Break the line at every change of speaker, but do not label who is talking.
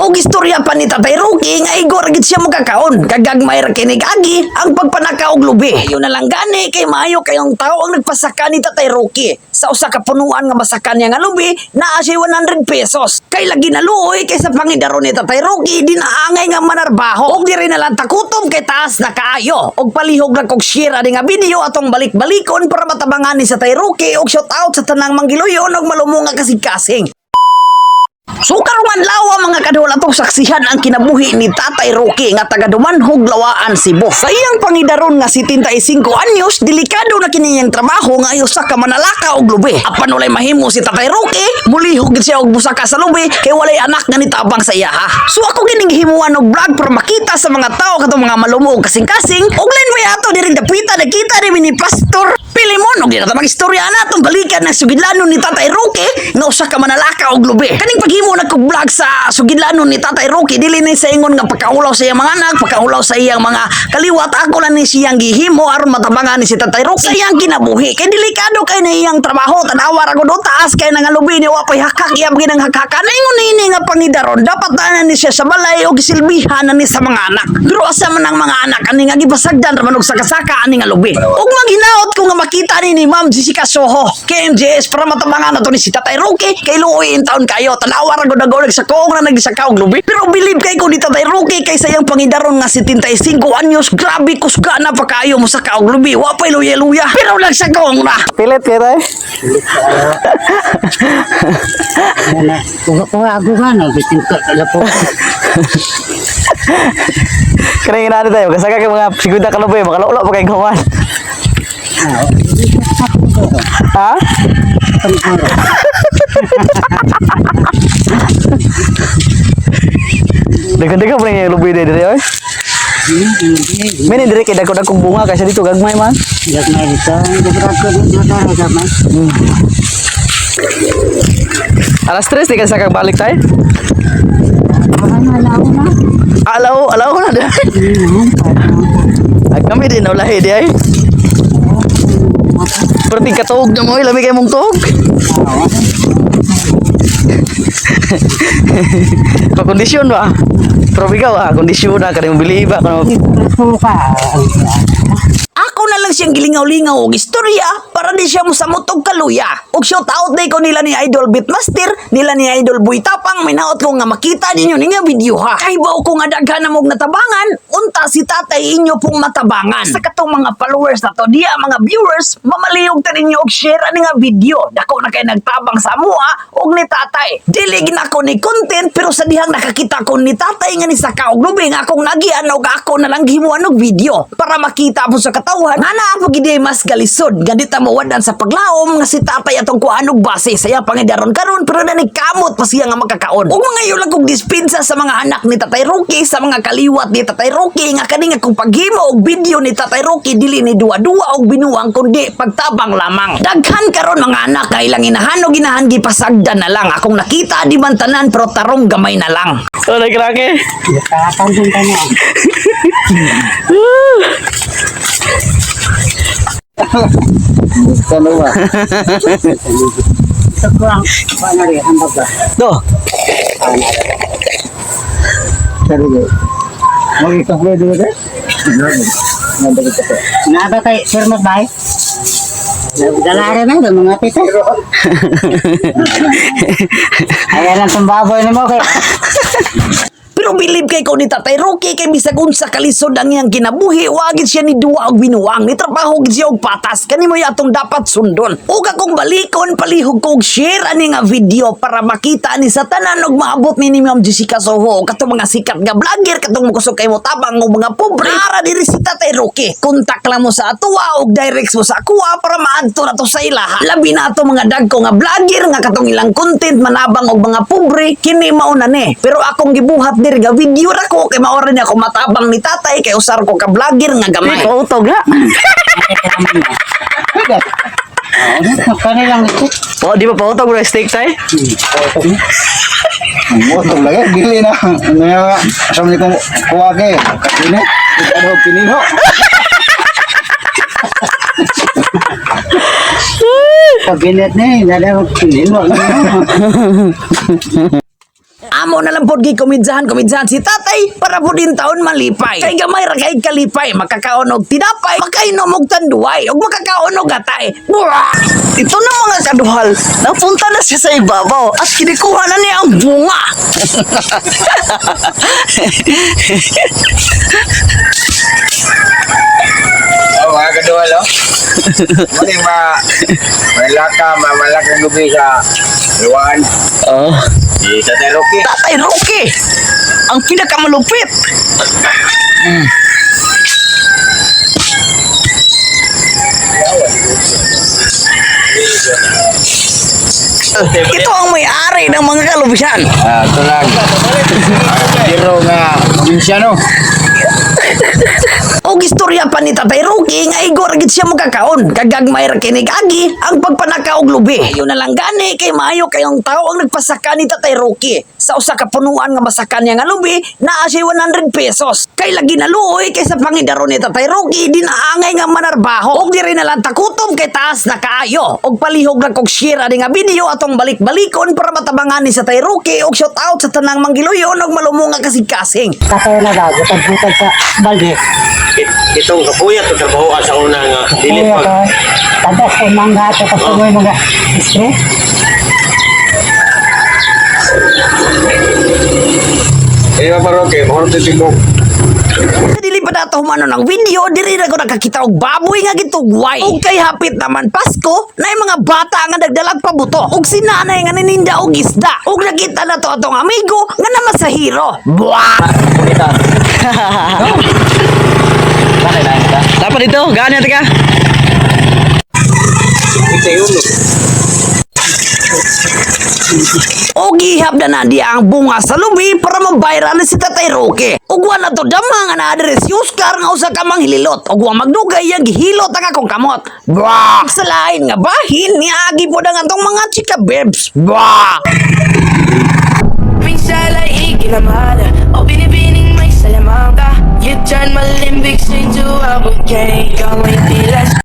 O istorya pa ni Tatay Rocky nga igor gid siya magkakaon. Kagagmay ra kinig agi ang pagpanaka og lubi. Ayo na lang gani kay maayo kayong tao ang nagpasaka ni Tatay Rocky. Sa usa ka punuan nga masakan niya nga lubi, naa siya 100 pesos. Kay lagi naluoy kay sa pangidaron ni Tatay Rocky, di naangay nga manarbaho. Og diri na lang takutom kay taas na kaayo. Og palihog ra kog share ani nga video atong balik-balikon para matabangan ni sa Tatay Rocky og shout out sa tanang manggiluyon og malumunga kasing-kasing. So karungan lawa mga kadol atong saksihan ang kinabuhi ni Tatay Rocky nga taga Dumanhog, Lawaan, Cebu. Sa iyang pangidaron nga 75 anyos, delikado na kini niyang trabaho nga ayo sa kamanalaka og lubi. Apan walay mahimo si Tatay Rocky, mulihog gid siya og busaka sa lubi kay walay anak nga nitabang sa iya ha. So ako gining himuan og vlog para makita sa mga tao katong mga malumo og kasing-kasing og len way ato diri dapita nakita ni Pastor Pilimon og di na ta magistorya na atong balikan ng sugidlanon ni Tatay Rocky nga usa ka manalaka og lubi. Kaning paghimo na kog vlog sa sugidlanon ni Tatay Rocky dili ni sa ingon nga pagkaulaw sa iyang mga anak, pagkaulaw sa iyang mga kaliwat, ako lang ni siyang gihimo aron matabangan ni si Tatay Rocky sa iyang kinabuhi. Kay delikado kay na iyang trabaho, tanawa ra gud taas kay nang lubi ni wa pay hakak iyang ginang hakakan. Ingon ini nga pangidaron dapat na ni siya sa balay og silbihan ni sa mga anak. Pero asa man ang mga anak ani nga gipasagdan ra man og sakasaka ani nga lubi. Og maghinaot ko nga makita ni Ma'am Jessica Soho KMJS para matabangan nato ni si Tatay Rocky kay luoy in taon kayo tanawa ra gud sa koong na nagsaka og lubi. Pero believe kay ko ni Tatay Rocky kay sayang pangidaron nga 75 anyos, grabe kusga na pa kayo mo sa kaog lubi. Wa pay luya-luya. Pero nagsakong na.
Pilit kay tay.
Kung ako nga no, bitin ka po.
Kaya nga tayo, kasaka kay mga sigunda ka lubi, makalolo pa kay gawan. Ha? Dagan-dagan pa rin yung lubi dito oy. Mini dire kay dagko-dagkong bunga kasi dito gagmay man.
Gagmay dito, gagmay.
Alas 3 di ka sa balik tayo. Alaw na dai. Ay kami din ulahi di ay. Perti katuog na mo, labi kay mong tuog. Kondisyon ba? Pero ikaw kondisyon na kanang bili ba kanang
Ako na lang siyang gilingaw-lingaw og istorya para di siya mosamot og kaluya. Og shout out day ko nila ni Idol Beatmaster, nila ni Idol Boy Tapang, minaot ko nga makita ninyo ni nga video ha. Kay bao ko nga daghan na mog natabangan, unta si Tatay inyo pong matabangan. Sa katong mga followers na to, diya mga viewers, mamaliog ta ninyo og share ani nga video. Dako na kay nagtabang sa amuha og ni Tatay. Dili ginako ni content pero sa dihang nakakita ko ni Tatay nga ni sa kaog lubi nga akong nagian og ako na lang gihimuan og video para makita po sa katawhan nga naa po gid mas galisod ganita mawadan sa paglaom nga si Tatay atong kuanog base saya pangidaron karon pero nanikamot pa siya nga makakaon. Ug mga yulag kog dispensa sa mga anak ni Tatay Rocky, sa mga kaliwat ni Tatay Rocky nga kani nga kung paghimo og video ni Tatay Rocky dili ni duwa-duwa og binuang kundi pagtabang lamang. Daghan karon mga anak kay lang inahan og inahan gipasagdan na lang akong nakita di man tanan pero tarong gamay na lang.
oh nagrake.
Kakatan din tayo.
Ano ba?
Ito ko ang panari, ang baga.
Do.
Sabi ko, mag-ikang ko dito ka? Naba kay Sir Magbay? Galari na, mga pita. Ayan lang itong baboy na mo kay...
Pero believe kay ko ni Tatay Rocky kay bisag unsa kalisod ang iyang kinabuhi wagid siya ni duwa og binuang ni trabaho gid siya og patas kani mo atong dapat sundon. Ug akong balikon palihog ko og share ani nga video para makita ni sa tanan og maabot ni Ma'am Jessica Soho katong mga sikat nga vlogger katong mukusog kay mo tabang og mga pobre ara diri si Tatay Rocky. Kontak lang mo sa atuwa og direct mo sa akuha para maadto na to sa ilaha. Labi na ato mga dagko nga vlogger nga katong ilang content manabang og mga pobre kini mao na ni. Pero akong gibuhat diri nga video ra ko kay maora niya ako matabang ni Tatay kay usar ko ka vlogger nga gamay.
Utog na.
Kanilang ito.
Oh, di ba pa utog ra steak tay?
Utog lagi bili na. Ano nga asam ni kong kuha kay. Ini ano pinino.
Kabinet ni, dala ko pinino.
amo na lang po kumidzahan si tatay para po din taon malipay. Kay gamay ra kay kalipay, makakaon og tinapay, makainom og tanduay, ug makakaon og gatay. Buah!
Ito na mga kaduhal, napunta na siya sa ibabaw at kinikuha na niya ang bunga.
Oh, mga kaduhal, oh. Muli malakang lubi sa luwan.
Oh,
Si Tatay Rocky.
Tatay Rocky, ang pinakamalupit. Ito ang may-ari ng mga kalubisan.
Ito lang. Biro nga, provinsyano.
Og istorya pa ni Tatay Rocky nga igor gid siya magkakaon kagagmay ra kinig agi ang pagpanaka og lubi. Ayo na lang gani kay maayo kayong tao ang nagpasaka ni Tatay Rocky. Sa usa ka punuan nga masaka niya nga lubi, naa siya 100 pesos. Kay lagi na luoy kay sa pangidaro ni Tatay Rocky dinaangay nga manarbaho. Og diri na lang takutom kay taas na kaayo. Og palihog na kog share ani nga video atong balik-balikon para matabangan ni sa Tatay Rocky og shout out sa tanang manggiluyon og malumunga kasing-kasing.
Katay na daw, butag-butag sa balde.
Itong kapuyat ito trabaho sa una nga. Dili
Kaya
pag
ko, tadas ko mangga at kasungoy mga stress.
Mga Rocky, mahal ito tigong.
Sa dili pa dato humano ng video, diri na ko nakakita og baboy nga gitugway. Og kay hapit naman Pasko, na mga bata nga nagdalag pabuto. Og si nanay nga nininda og isda. Og nakita na to atong amigo nga namasahiro. Buah!
Dapat dito, ganyan ka.
Ito yun.
Og ihap na diya ang bunga sa lubi para mabayran si Tatay Rocky. Og wala to dama nga na-address si Oscar nga usa ka manghililot. Og wa magdugay yung gihilot ang akong kamot. Bah! Sa lain nga bahin, niagi po na nga tong mga chika bebs. Bah!
Minsan ay ikinamada O binibining may salamangka You turn my limbics into a bouquet Ikaw ay tila